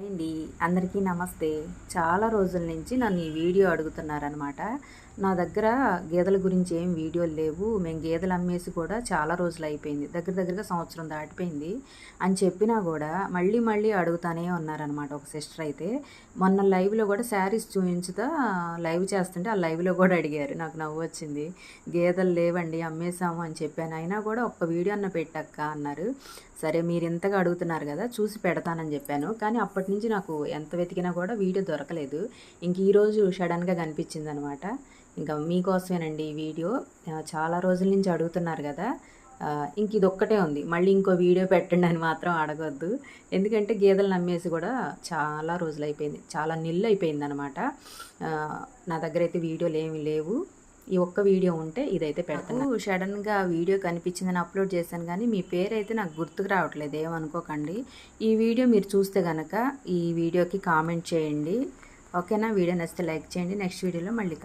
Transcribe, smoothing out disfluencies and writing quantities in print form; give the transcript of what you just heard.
అండి అందరికీ నమస్తే. చాలా రోజుల నుంచి నన్ను ఈ వీడియో అడుగుతున్నారనమాట. నా దగ్గర గేదెల గురించి ఏం వీడియోలు లేవు. మేము గేదెలు అమ్మేసి కూడా చాలా రోజులు అయిపోయింది. దగ్గరగా సంవత్సరం దాటిపోయింది అని చెప్పినా కూడా మళ్ళీ మళ్ళీ అడుగుతానే ఉన్నారనమాట. ఒక సిస్టర్ అయితే మొన్న లైవ్లో కూడా శారీస్ చూపించుతా లైవ్ చేస్తుంటే ఆ లైవ్లో కూడా అడిగారు. నాకు నవ్వు వచ్చింది. గేదెలు లేవండి అమ్మేసాము అని చెప్పాను. అయినా కూడా ఒక్క వీడియో అన్న పెట్టక్క అన్నారు. సరే మీరు ఇంతగా అడుగుతున్నారు కదా చూసి పెడతానని చెప్పాను. కానీ అప్పటి నుంచి నాకు ఎంత వెతికినా కూడా వీడియో దొరకలేదు. ఇంక ఈరోజు సడన్గా కనిపించింది అనమాట. ఇంకా మీకోసమేనండి ఈ వీడియో. చాలా రోజుల నుంచి అడుగుతున్నారు కదా, ఇంక ఇది ఒక్కటే ఉంది. మళ్ళీ ఇంకో వీడియో పెట్టండి అని మాత్రం అడగొద్దు. ఎందుకంటే గేదెలు నమ్మేసి కూడా చాలా రోజులు అయిపోయింది, చాలా నెలలు అయిపోయింది అనమాట. నా దగ్గర అయితే వీడియోలు ఏమి లేవు. ఈ ఒక్క వీడియో ఉంటే ఇదైతే పెడతాను. సడన్గా వీడియో కనిపించిందని అప్లోడ్ చేశాను, కానీ మీ పేరు అయితే నాకు గుర్తుకు రావట్లేదు, ఏమనుకోకండి. ఈ వీడియో మీరు చూస్తే కనుక ఈ వీడియోకి కామెంట్ చేయండి, ఓకేనా? వీడియో నచ్చితే లైక్ చేయండి. నెక్స్ట్ వీడియోలో మళ్ళీ